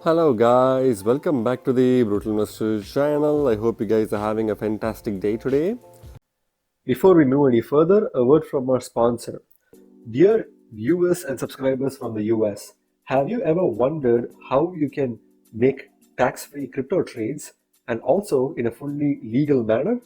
Hello guys, welcome back to the Brutal Investors channel. I hope you guys are having a fantastic day today. Before we move any further, a word from our sponsor. Dear viewers and subscribers from the US, have you ever wondered how you can make tax-free crypto trades and also in a fully legal manner?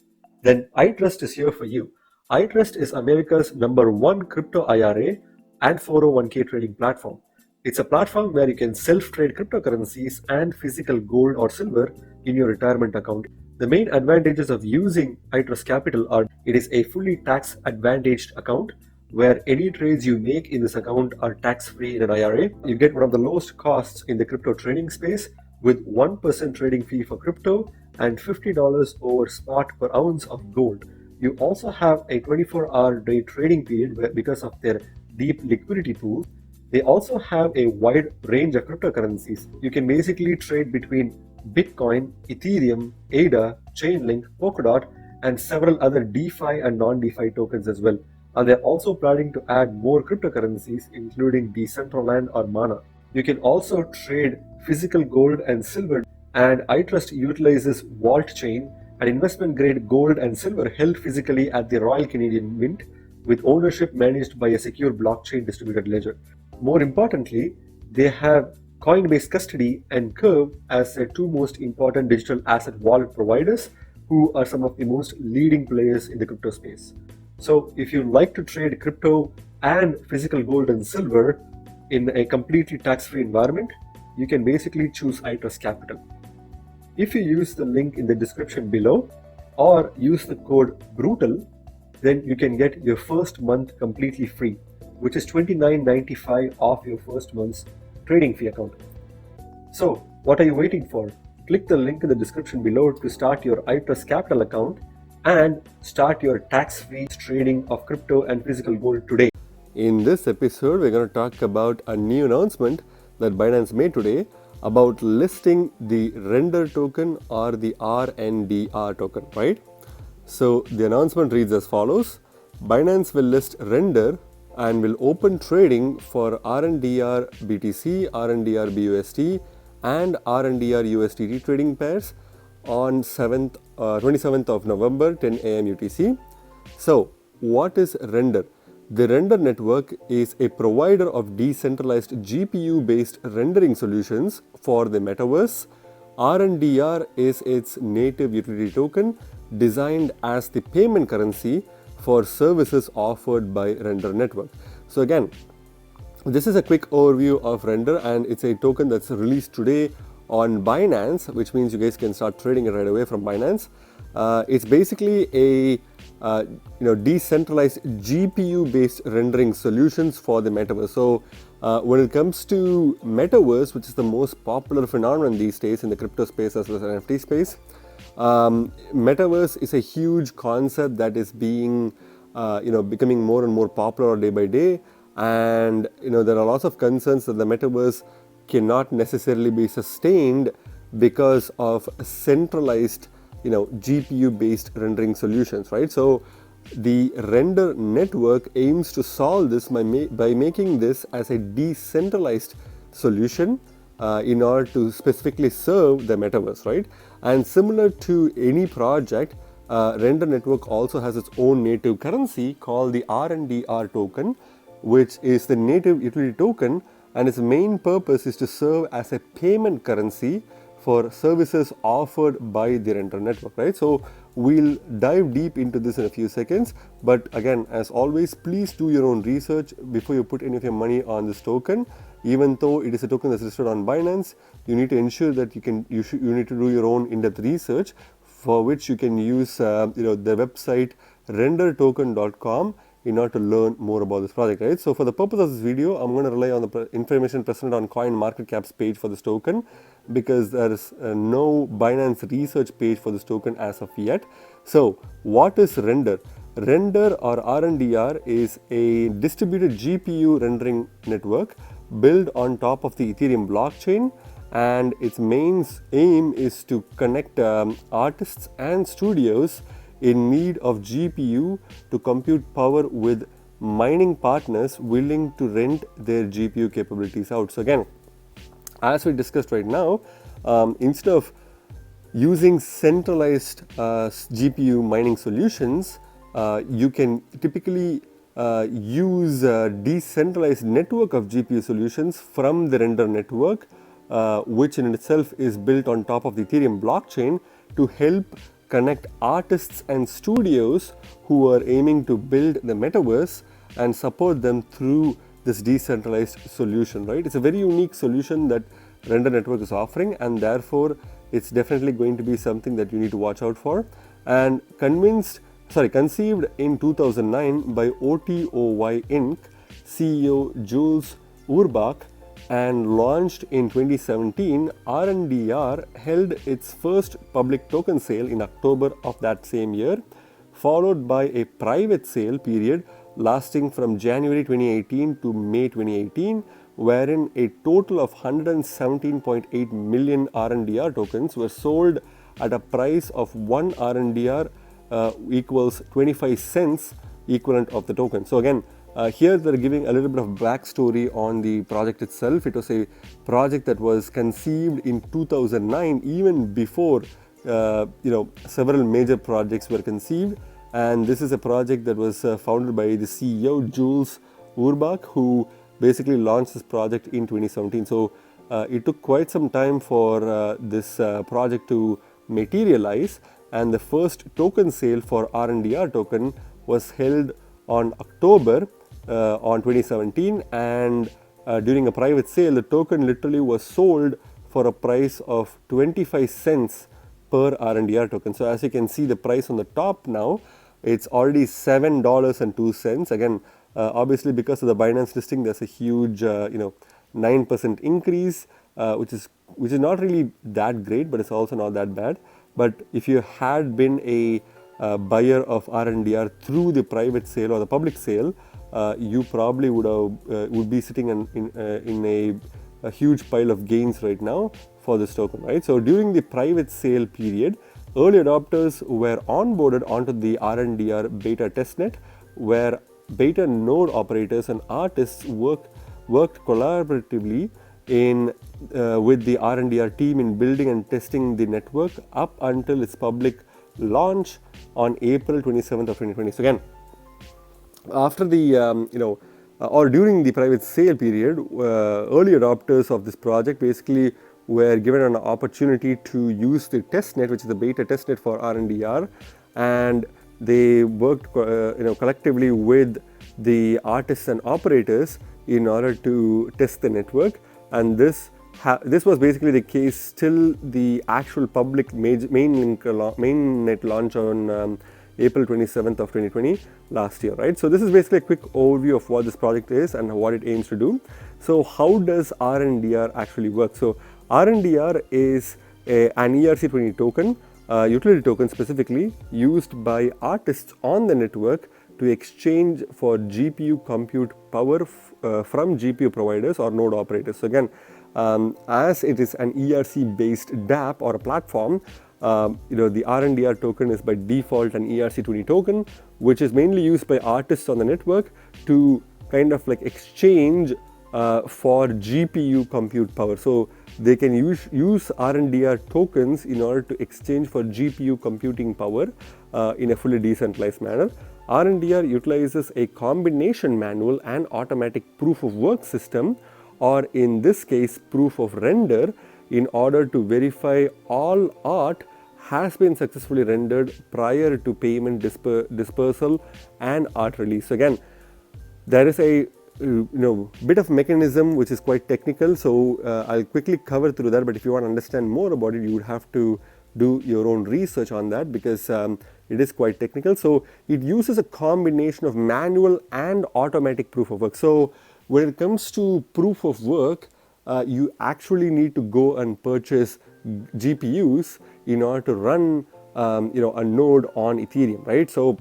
Then iTrust is here for you. iTrust is America's #1 crypto IRA and 401k trading platform. It's a platform where you can self-trade cryptocurrencies and physical gold or silver in your retirement account. The main advantages of using iTrustCapital are it is a fully tax-advantaged account where any trades you make in this account are tax-free in an IRA. You get one of the lowest costs in the crypto trading space with 1% trading fee for crypto and $50 over spot per ounce of gold. You also have a 24-hour day trading period because of their deep liquidity pool. They also have a wide range of cryptocurrencies. You can basically trade between Bitcoin, Ethereum, ADA, Chainlink, Polkadot, and several other DeFi and non-DeFi tokens as well. And they're also planning to add more cryptocurrencies, including Decentraland or Mana. You can also trade physical gold and silver, and iTrust utilizes Vault Chain, an investment-grade gold and silver held physically at the Royal Canadian Mint, with ownership managed by a secure blockchain distributed ledger. More importantly, they have Coinbase Custody and Curve as their two most important digital asset wallet providers, who are some of the most leading players in the crypto space. So if you like to trade crypto and physical gold and silver in a completely tax-free environment, you can basically choose iTrustCapital. If you use the link in the description below or use the code BRUTAL, then you can get your first month completely free, which is $29.95 off your first month's trading fee account. So what are you waiting for? Click the link in the description below to start your iTrustCapital account and start your tax-free trading of crypto and physical gold today. In this episode, we're going to talk about a new announcement that Binance made today about listing the Render token or the RNDR token, right? So the announcement reads as follows. Binance will list Render and will open trading for RNDR BTC, RNDR BUSD, and RNDR USDT trading pairs on 27th of November, 10 a.m. UTC. So, what is Render? The Render network is a provider of decentralized GPU-based rendering solutions for the Metaverse. RNDR is its native utility token designed as the payment currency for services offered by Render network. So again, this is a quick overview of Render, and it's a token that's released today on Binance, which means you guys can start trading it right away from Binance. It's basically a decentralized GPU-based rendering solutions for the Metaverse. So when it comes to Metaverse, which is the most popular phenomenon these days in the crypto space as well as NFT space, Metaverse is a huge concept that is being becoming more and more popular day by day, and there are lots of concerns that the Metaverse cannot necessarily be sustained because of centralized GPU based rendering solutions, right? So the Render network aims to solve this by making this as a decentralized solution in order to specifically serve the Metaverse, right? And similar to any project, Render network also has its own native currency called the RNDR token, which is the native utility token, and its main purpose is to serve as a payment currency for services offered by the Render network, right? So we'll dive deep into this in a few seconds, but again, as always, please do your own research before you put any of your money on this token. Even though it is a token that's listed on Binance, you need to ensure that you need to do your own in-depth research, for which you can use the website rendertoken.com in order to learn more about this project, right? So for the purpose of this video, I'm going to rely on the information presented on CoinMarketCap's page for this token, because there is no Binance research page for this token as of yet. So what is Render? Render or RNDR is a distributed GPU rendering network built on top of the Ethereum blockchain, and its main aim is to connect artists and studios in need of GPU to compute power with mining partners willing to rent their GPU capabilities out. So again, As we discussed right now, instead of using centralized GPU mining solutions, you can typically use a decentralized network of GPU solutions from the render network, which in itself is built on top of the Ethereum blockchain to help connect artists and studios who are aiming to build the metaverse and support them through this decentralized solution, right? It's a very unique solution that Render Network is offering, and therefore it's definitely going to be something that you need to watch out for. And conceived in 2009 by OTOY Inc. CEO Jules Urbach and launched in 2017, RNDR held its first public token sale in October of that same year, followed by a private sale period lasting from January 2018 to May 2018, wherein a total of 117.8 million RNDR tokens were sold at a price of 1 RNDR equals 25 cents equivalent of the token. So again, here they're giving a little bit of backstory on the project itself. It was a project that was conceived in 2009, even before several major projects were conceived. And this is a project that was founded by the CEO Jules Urbach, who basically launched this project in 2017. So it took quite some time for this project to materialize, and the first token sale for RNDR token was held on October on 2017, and during a private sale, the token literally was sold for a price of 25 cents per RNDR token. So as you can see, the price on the top now, it's already $7.02. Again, obviously because of the Binance listing, there's a huge 9% increase, which is not really that great, but it's also not that bad. But if you had been a buyer of RNDR through the private sale or the public sale, you probably would be sitting in a huge pile of gains right now for this token, right? So during the private sale period, early adopters were onboarded onto the RNDR beta testnet, where beta node operators and artists worked collaboratively with the RNDR team in building and testing the network up until its public launch on April 27th of 2020. So again, after the or during the private sale period, early adopters of this project basically were given an opportunity to use the testnet, which is the beta testnet for RNDR, and they worked collectively with the artists and operators in order to test the network. And this was basically the case till the actual public mainnet launch on April 27th of 2020 last year, right? So this is basically a quick overview of what this project is and what it aims to do. So how does RNDR actually work? So RNDR is an ERC20 token, utility token specifically, used by artists on the network to exchange for GPU compute power from GPU providers or node operators. So again, as it is an ERC based dApp or a platform, the RNDR token is by default an ERC20 token, which is mainly used by artists on the network to kind of like exchange for GPU compute power. So they can use RNDR tokens in order to exchange for GPU computing power in a fully decentralized manner. RNDR utilizes a combination manual and automatic proof of work system, or in this case proof of render, in order to verify all art has been successfully rendered prior to payment dispersal and art release. So again, there is a bit of mechanism which is quite technical, so I'll quickly cover through that, but if you want to understand more about it, you would have to do your own research on that, because it is quite technical. So it uses a combination of manual and automatic proof of work. So when it comes to proof of work, you actually need to go and purchase GPUs in order to run a node on Ethereum, right? So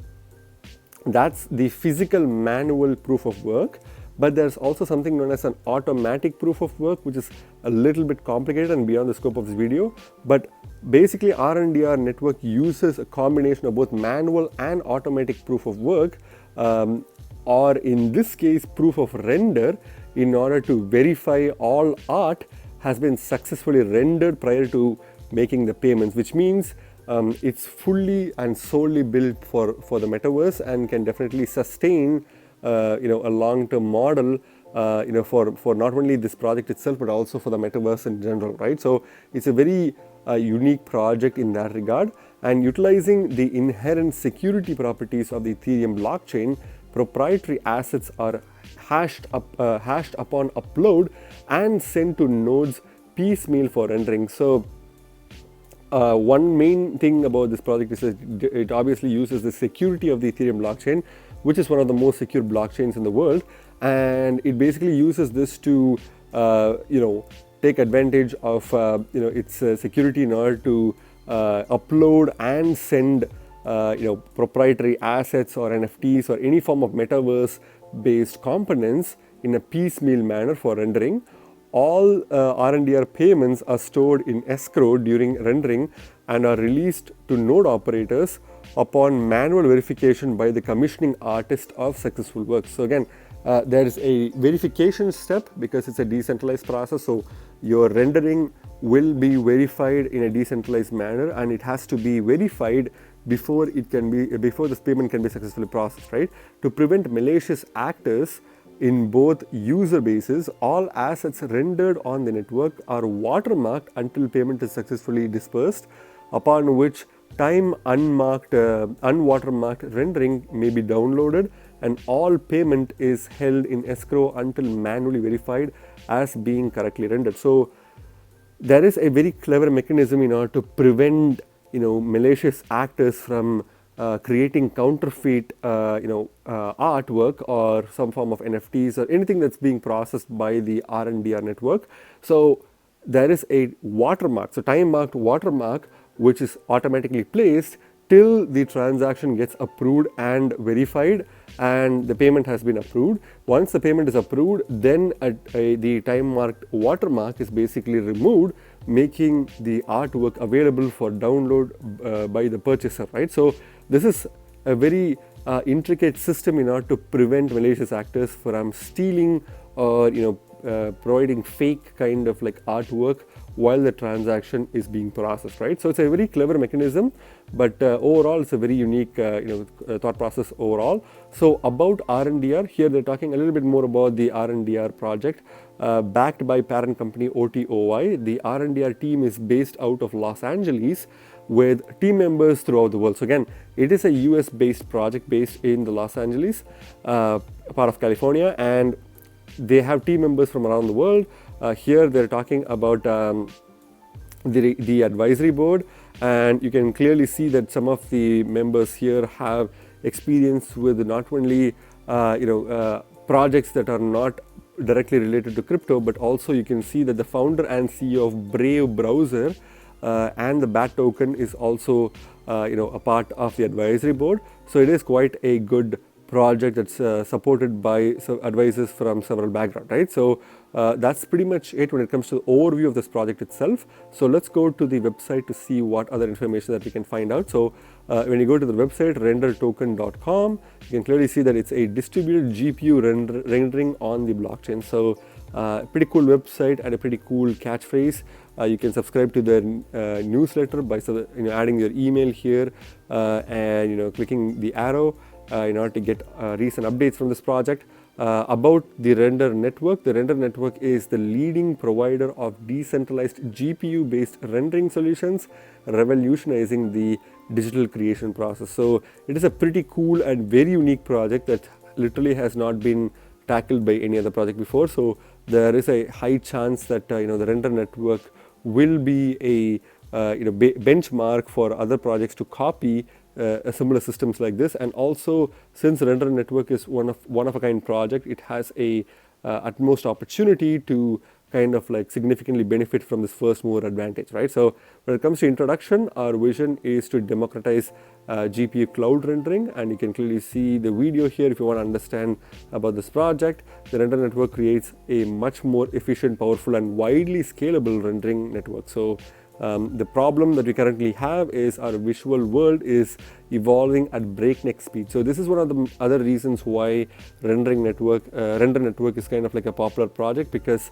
that's the physical manual proof of work. But there's also something known as an automatic proof of work, which is a little bit complicated and beyond the scope of this video. But basically, RNDR network uses a combination of both manual and automatic proof of work, or in this case, proof of render, in order to verify all art has been successfully rendered prior to making the payments, which means it's fully and solely built for the metaverse and can definitely sustain a long-term model for not only this project itself but also for the metaverse in general, right? So it's a very unique project in that regard, and utilizing the inherent security properties of the Ethereum blockchain, proprietary assets are hashed upon upload and sent to nodes piecemeal for rendering. So one main thing about this project is that it obviously uses the security of the Ethereum blockchain, which is one of the most secure blockchains in the world, and it basically uses this to take advantage of its security in order to upload and send proprietary assets or NFTs or any form of metaverse based components in a piecemeal manner for rendering. All RNDR payments are stored in escrow during rendering and are released to node operators upon manual verification by the commissioning artist of successful work. So again, there is a verification step because it's a decentralized process. So your rendering will be verified in a decentralized manner, and it has to be verified before this payment can be successfully processed, right? To prevent malicious actors in both user bases, all assets rendered on the network are watermarked until payment is successfully dispersed, upon which time unwatermarked rendering may be downloaded, and all payment is held in escrow until manually verified as being correctly rendered. So there is a very clever mechanism in order to prevent malicious actors from creating counterfeit artwork or some form of NFTs or anything that's being processed by the RNDR network. So there is a watermark, so time marked watermark, which is automatically placed till the transaction gets approved and verified and the payment has been approved. Once the payment is approved, then the time marked watermark is basically removed, making the artwork available for download by the purchaser, right? So this is a very intricate system in order to prevent malicious actors from stealing or providing fake kind of like artwork while the transaction is being processed, right? So it's a very clever mechanism, but overall it's a very unique thought process overall. So about RNDR, here they're talking a little bit more about the RNDR project. Backed by parent company OTOI, the RNDR team is based out of Los Angeles with team members throughout the world. So again, it is a US based project based in the Los Angeles, part of California, and they have team members from around the world. Here they're talking about the advisory board, and you can clearly see that some of the members here have experience with not only projects that are not directly related to crypto, but also you can see that the founder and CEO of Brave browser and the BAT token is also a part of the advisory board. So it is quite a good project that's supported by advisors from several backgrounds, right? So that's pretty much it when it comes to the overview of this project itself. So let's go to the website to see what other information that we can find out. So when you go to the website rendertoken.com, you can clearly see that it's a distributed GPU rendering on the blockchain. So pretty cool website and a pretty cool catchphrase. You can subscribe to their newsletter by adding your email here and clicking the arrow in order to get recent updates from this project. About the Render Network, the Render Network is the leading provider of decentralized GPU-based rendering solutions, revolutionizing the digital creation process. So it is a pretty cool and very unique project that literally has not been tackled by any other project before. So there is a high chance that the Render Network will be a benchmark for other projects to copy similar systems like this. And also, since Render Network is one of a kind project, it has a utmost opportunity to kind of like significantly benefit from this first mover advantage, right? So when it comes to introduction, our vision is to democratize GPU cloud rendering, and you can clearly see the video here if you want to understand about this project. The Render Network creates a much more efficient, powerful, and widely scalable rendering network. So The problem that we currently have is our visual world is evolving at breakneck speed. So this is one of the other reasons why render network is kind of like a popular project, because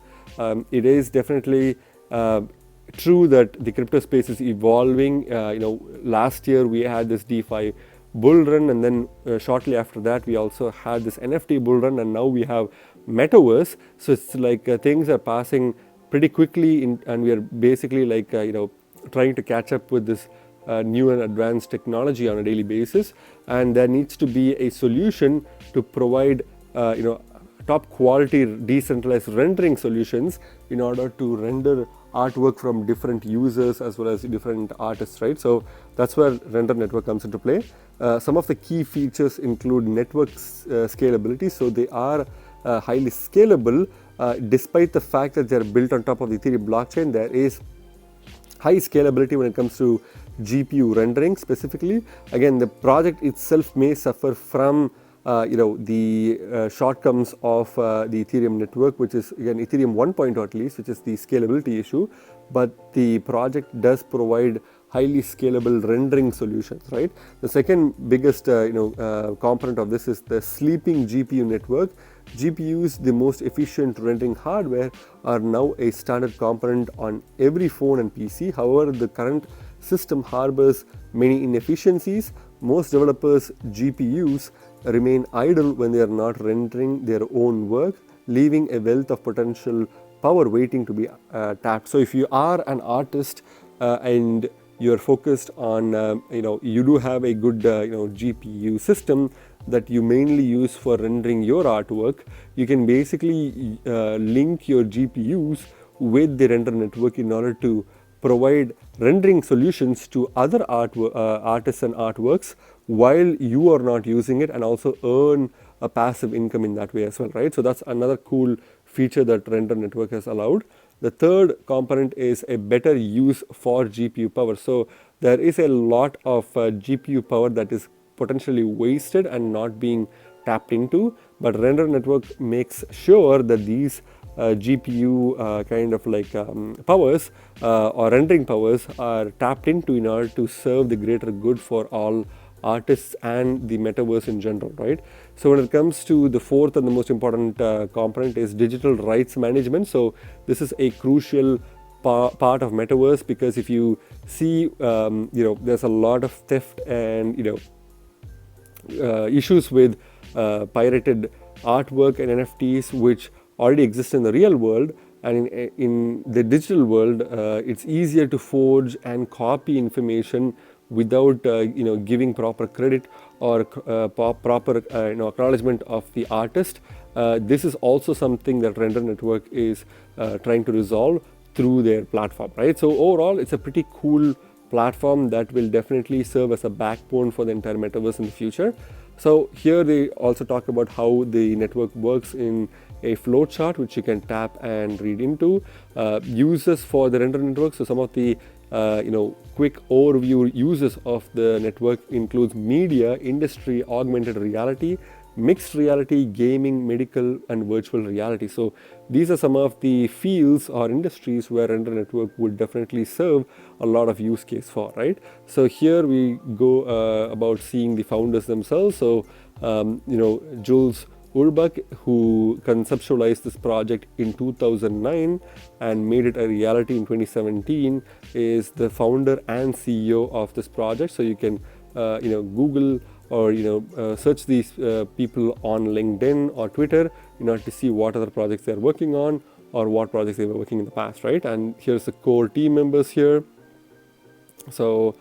it is definitely true that the crypto space is evolving. Last year we had this DeFi bull run, and then shortly after that we also had this NFT bull run, and now we have Metaverse. So it's like things are passing pretty quickly and we are basically like trying to catch up with this new and advanced technology on a daily basis, and there needs to be a solution to provide top quality decentralized rendering solutions in order to render artwork from different users as well as different artists, right? So that's where render network comes into play. Some of the key features include network scalability. So they are highly scalable, despite the fact that they are built on top of the Ethereum blockchain. There is high scalability when it comes to GPU rendering specifically. Again, the project itself may suffer from the shortcomings of the Ethereum network, which is again Ethereum 1.0 at least, which is the scalability issue. But the project does provide highly scalable rendering solutions, right? The second biggest component of this is the sleeping GPU network. GPUs, the most efficient rendering hardware, are now a standard component on every phone and PC. However, the current system harbors many inefficiencies. Most developers' GPUs remain idle when they are not rendering their own work, leaving a wealth of potential power waiting to be tapped. So if you are an artist and you're focused on, you do have a good GPU system that you mainly use for rendering your artwork, you can basically link your GPUs with the render network in order to provide rendering solutions to other artists and artworks while you are not using it, and also earn a passive income in that way as well, right? So that's another cool feature that render network has allowed. The third component is a better use for GPU power. So there is a lot of GPU power that is potentially wasted and not being tapped into, but render network makes sure that these GPU kind of like powers or rendering powers are tapped into in order to serve the greater good for all artists and the metaverse in general, right? So when it comes to the fourth and the most important component is digital rights management. So this is a crucial part of metaverse, because if you see there's a lot of theft and issues with pirated artwork and NFTs which already exist in the real world, and in the digital world it's easier to forge and copy information without giving proper credit or proper acknowledgement of the artist. This is also something that render network is trying to resolve through their platform, right? So overall, it's a pretty cool platform that will definitely serve as a backbone for the entire metaverse in the future. So here they also talk about how the network works in a flowchart, which you can tap and read into. Uses for the render network. So some of the quick overview uses of the network includes media, industry, augmented reality, mixed reality, gaming, medical, and virtual reality. So these are some of the fields or industries where render network would definitely serve a lot of use case for, right? So here we go about seeing the founders themselves. So Jules Urbach, who conceptualized this project in 2009 and made it a reality in 2017, is the founder and CEO of this project. So you can Google or search these people on LinkedIn or Twitter in order to see what other projects they're working on or what projects they were working in the past, right? And here's the core team members here. So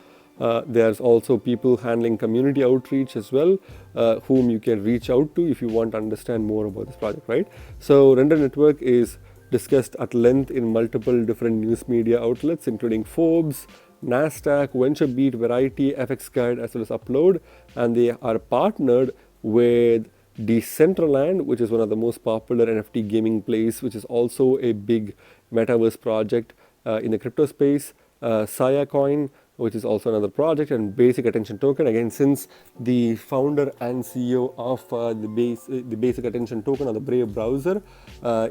there's also people handling community outreach as well, whom you can reach out to if you want to understand more about this project, right? So Render Network is discussed at length in multiple different news media outlets, including Forbes, NASDAQ, VentureBeat, Variety, FX Guide, as well as Upload. And they are partnered with Decentraland, which is one of the most popular NFT gaming plays, which is also a big metaverse project in the crypto space. Saya Coin, which is also another project, and Basic Attention Token. Again, since the founder and CEO of the Basic Attention Token, or the Brave browser,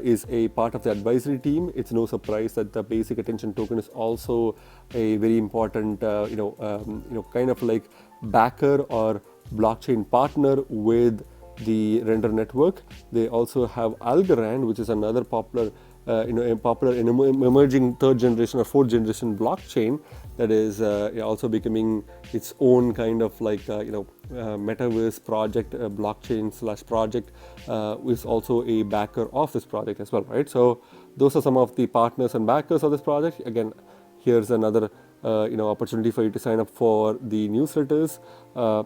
is a part of the advisory team, it's no surprise that the Basic Attention Token is also a very important, kind of like backer or blockchain partner with the Render network. They also have Algorand, which is another popular emerging third generation or fourth generation blockchain that is also becoming its own kind of like metaverse project, blockchain / project, is also a backer of this project as well, right? So those are some of the partners and backers of this project. Again, here's another opportunity for you to sign up for the newsletters,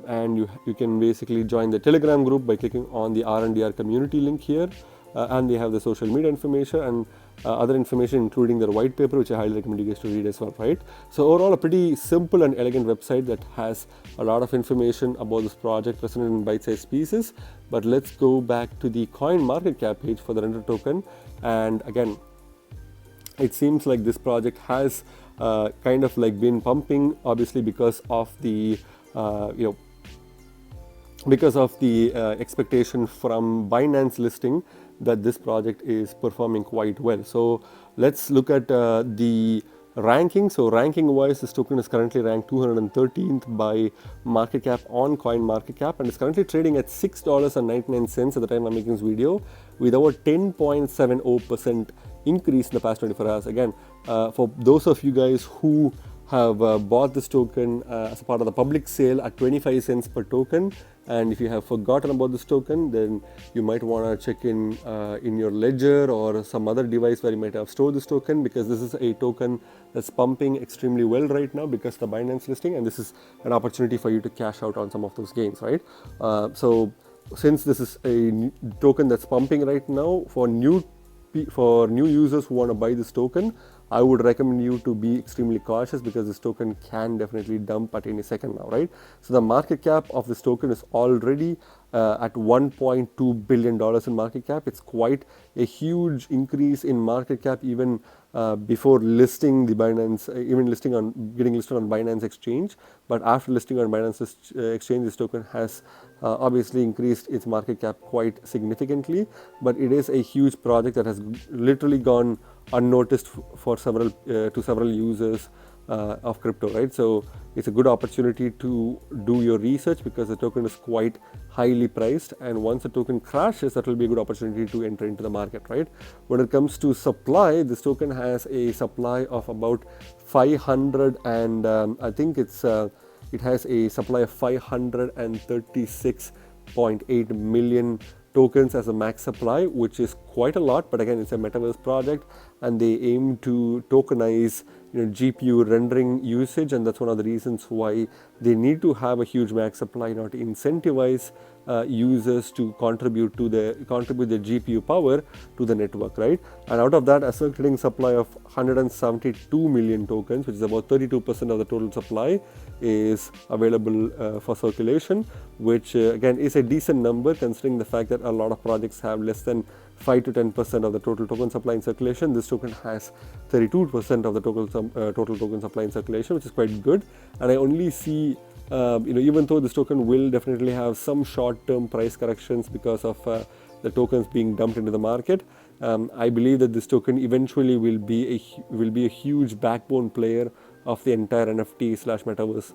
and you can basically join the Telegram group by clicking on the RNDR community link here. And they have the social media information and other information, including their white paper, which I highly recommend you guys to read as well, right? So overall, a pretty simple and elegant website that has a lot of information about this project presented in bite-sized pieces. But let's go back to the coin market cap page for the Render token. And again, it seems like this project has kind of like been pumping, obviously because of the expectation from Binance listing that this project is performing quite well. So let's look at the ranking. So ranking wise, this token is currently ranked 213th by market cap on coin market cap, and it's currently trading at $6.99 at the time I'm making this video, with over 10.70% increase in the past 24 hours. Again, for those of you guys who have bought this token as a part of the public sale at 25 cents per token, and if you have forgotten about this token, then you might want to check in your ledger or some other device where you might have stored this token, because this is a token that's pumping extremely well right now because of the Binance listing, and this is an opportunity for you to cash out on some of those gains, right? So since this is a token that's pumping right now, for new users who want to buy this token, I would recommend you to be extremely cautious, because this token can definitely dump at any second now, right? So the market cap of this token is already at $1.2 billion in market cap. It's quite a huge increase in market cap even before listing the Binance, getting listed on Binance exchange. But after listing on Binance exchange, this token has obviously increased its market cap quite significantly. But it is a huge project that has literally gone unnoticed for several users of crypto, right? So it's a good opportunity to do your research, because the token is quite highly priced, and once the token crashes, that will be a good opportunity to enter into the market, right? When it comes to supply, this token has a supply of about 500, and I think it has a supply of 536.8 million tokens as a max supply, which is quite a lot. But again, it's a metaverse project, and they aim to tokenize GPU rendering usage, and that's one of the reasons why they need to have a huge max supply in order to incentivize users to contribute their GPU power to the network, right? And out of that, a circulating supply of 172 million tokens, which is about 32% of the total supply, is available for circulation, which again is a decent number considering the fact that a lot of projects have less than 5 to 10% of the total token supply in circulation. This token has 32% of the total token supply in circulation, which is quite good. And I only see, even though this token will definitely have some short-term price corrections because of the tokens being dumped into the market, I believe that this token eventually will be a huge backbone player of the entire NFT / metaverse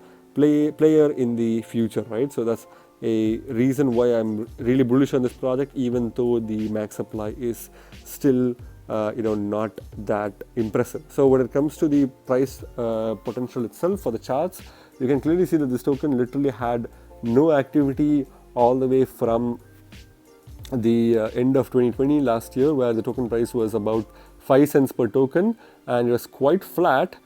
player in the future, right? So that's a reason why I'm really bullish on this project, even though the max supply is still not that impressive. So when it comes to the price potential itself for the charts, you can clearly see that this token literally had no activity all the way from the end of 2020 last year, where the token price was about 5 cents per token, and it was quite flat,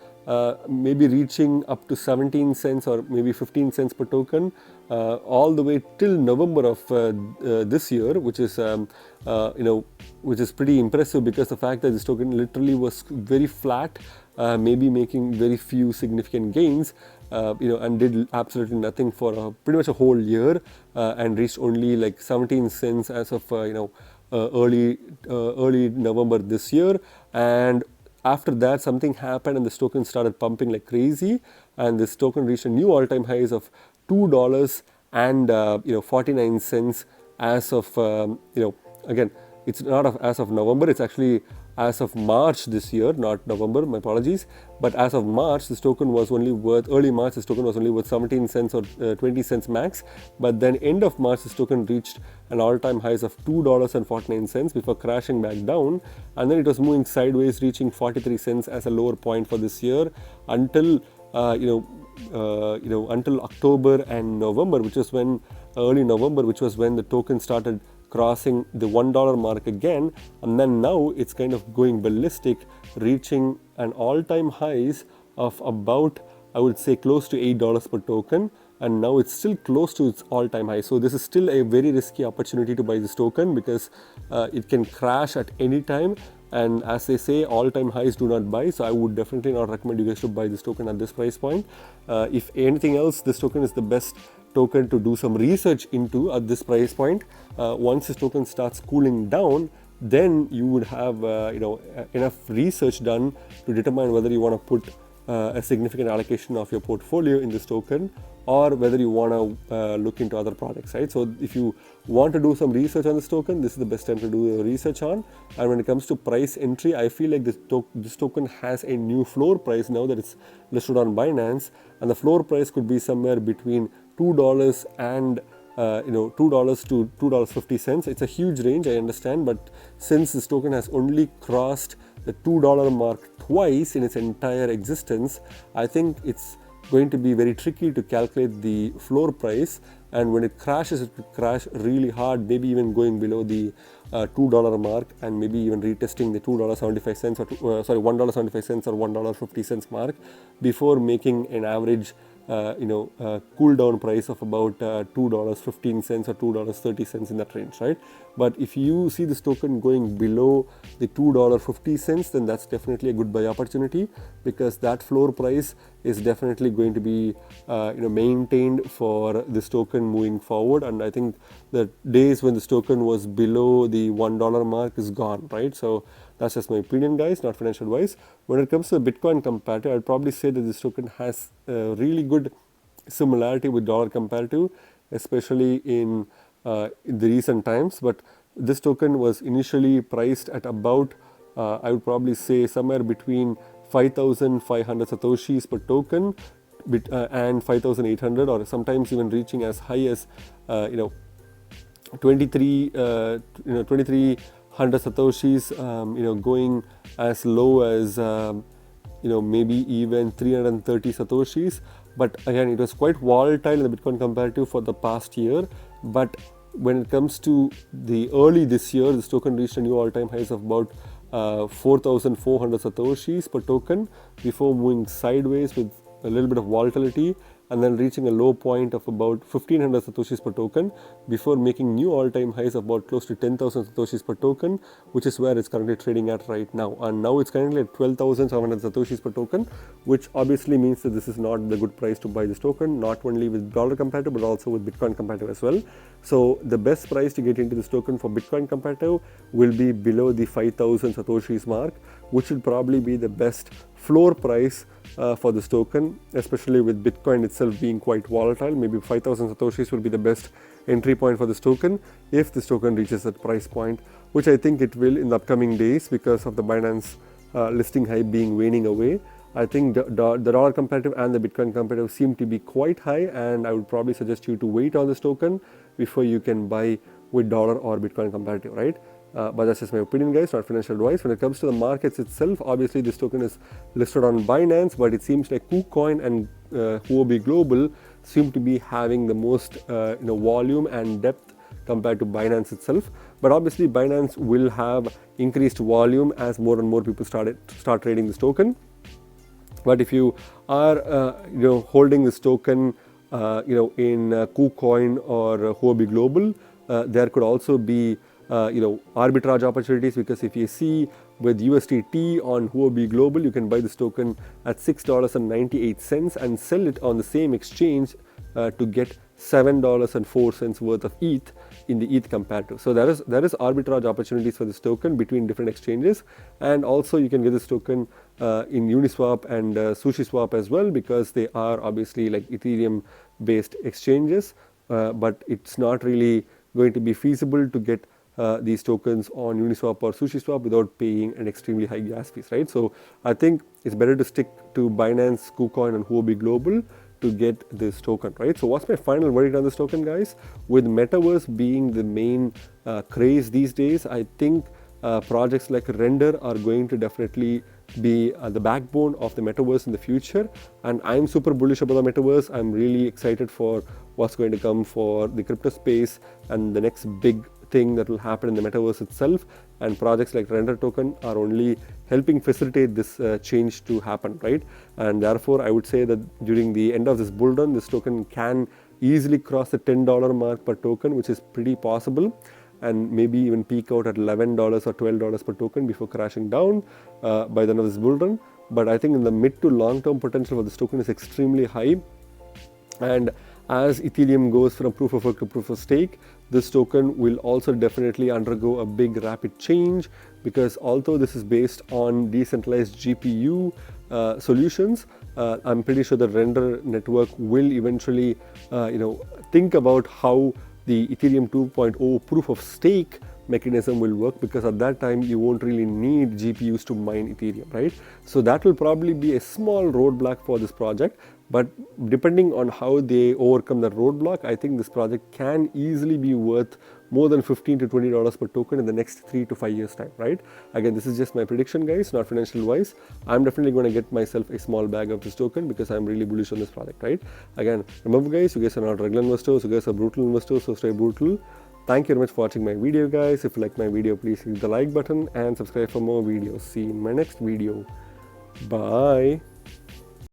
maybe reaching up to 17 cents or maybe 15 cents per token, all the way till November of this year, which is pretty impressive, because the fact that this token literally was very flat, maybe making very few significant gains, and did absolutely nothing for pretty much a whole year, and reached only like 17 cents as of early November this year. And after that, something happened and this token started pumping like crazy, and this token reached a new all-time highs of $2 and 49 cents as of again, it's not as of November, it's actually as of March this year, not November, my apologies. But as of March, this token was only worth, early March, this token was only worth 17 cents or 20 cents max. But then end of March, this token reached an all-time highs of $2.49 before crashing back down. And then it was moving sideways, reaching 43 cents as a lower point for this year until, until October and November, which was when, early November, which was when the token started crossing the $1 mark again, and then now it's kind of going ballistic, reaching an all-time highs of about, I would say, close to $8 per token, and now it's still close to its all-time high. So this is still a very risky opportunity to buy this token because it can crash at any time, and as they say, all-time highs do not buy. So I would definitely not recommend you guys to buy this token at this price point. If anything else, this token is the best token to do some research into at this price point. Once this token starts cooling down, then you would have enough research done to determine whether you want to put a significant allocation of your portfolio in this token, or whether you want to look into other products, right? So if you want to do some research on this token, this is the best time to do research on. And when it comes to price entry, I feel like this token has a new floor price now that it's listed on Binance, and the floor price could be somewhere between $2 and $2 to $2.50. It's a huge range, I understand, but since this token has only crossed the $2 mark twice in its entire existence, I think it's going to be very tricky to calculate the floor price, and when it crashes, it will crash really hard, maybe even going below the $2 mark, and maybe even retesting the $2.75 or $1.75 or $1.50 mark before making an average cool down price of about $2.15 or $2.30 in that range, right? But if you see this token going below the $2.50, then that's definitely a good buy opportunity, because that floor price is definitely going to be maintained for this token moving forward. And I think the days when this token was below the $1 mark is gone, right? So that's just my opinion, guys, not financial advice. When it comes to the Bitcoin comparative, I'd probably say that this token has a really good similarity with dollar comparative, especially in the recent times. But this token was initially priced at about, I would probably say, somewhere between 5,500 satoshis per token and 5,800, or sometimes even reaching as high as 2300 satoshis, going as low as maybe even 330 satoshis. But again, it was quite volatile in the Bitcoin comparative for the past year. But when it comes to the early this year, this token reached a new all-time highs of about 4,400 satoshis per token before moving sideways with a little bit of volatility, and then reaching a low point of about 1,500 satoshis per token before making new all-time highs of about close to 10,000 satoshis per token, which is where it's currently trading at right now. And now it's currently at 12,700 satoshis per token, which obviously means that this is not the good price to buy this token, not only with dollar comparative but also with Bitcoin comparative as well. So the best price to get into this token for Bitcoin comparative will be below the 5,000 satoshis mark, which will probably be the best floor price for this token, especially with Bitcoin itself being quite volatile. Maybe 5,000 satoshis will be the best entry point for this token if this token reaches that price point, which I think it will in the upcoming days because of the Binance listing hype being waning away. I think the dollar comparative and the Bitcoin comparative seem to be quite high, and I would probably suggest you to wait on this token before you can buy with dollar or Bitcoin comparative, right? But that's just my opinion, guys, not financial advice. When it comes to the markets itself, obviously this token is listed on Binance, but it seems like KuCoin and Huobi Global seem to be having the most volume and depth compared to Binance itself. But obviously Binance will have increased volume as more and more people start trading this token. But if you are holding this token in KuCoin or Huobi Global, there could also be arbitrage opportunities, because if you see with USDT on Huobi Global, you can buy this token at $6.98 and sell it on the same exchange to get $7.04 worth of ETH in the ETH comparative. So there is arbitrage opportunities for this token between different exchanges, and also you can get this token in Uniswap and SushiSwap as well, because they are obviously like Ethereum based exchanges, but it's not really going to be feasible to get these tokens on Uniswap or SushiSwap without paying an extremely high gas fees, right? So I think it's better to stick to Binance, KuCoin, and Huobi Global to get this token, right? So what's my final verdict on this token, guys? With Metaverse being the main craze these days, I think projects like Render are going to definitely be the backbone of the Metaverse in the future. And I'm super bullish about the Metaverse. I'm really excited for what's going to come for the crypto space and the next big thing that will happen in the Metaverse itself. And projects like Render token are only helping facilitate this change to happen, right? And therefore, I would say that during the end of this bull run, this token can easily cross the $10 mark per token, which is pretty possible, and maybe even peak out at $11 or $12 per token before crashing down by the end of this bull run. But I think in the mid to long term potential for this token is extremely high. And as Ethereum goes from proof of work to proof of stake, this token will also definitely undergo a big rapid change, because although this is based on decentralized GPU solutions, I'm pretty sure the Render network will eventually think about how the Ethereum 2.0 proof of stake mechanism will work, because at that time you won't really need GPUs to mine Ethereum, right? So that will probably be a small roadblock for this project, but depending on how they overcome that roadblock, I think this project can easily be worth more than $15 to $20 per token in the next 3 to 5 years time, right? Again, this is just my prediction, guys, not financial wise. I'm definitely going to get myself a small bag of this token because I'm really bullish on this project, right? Again, remember, guys, you guys are not regular investors, you guys are brutal investors, so stay brutal. Thank you very much for watching my video, guys. If you like my video, please hit the like button and subscribe for more videos. See you in my next video. Bye.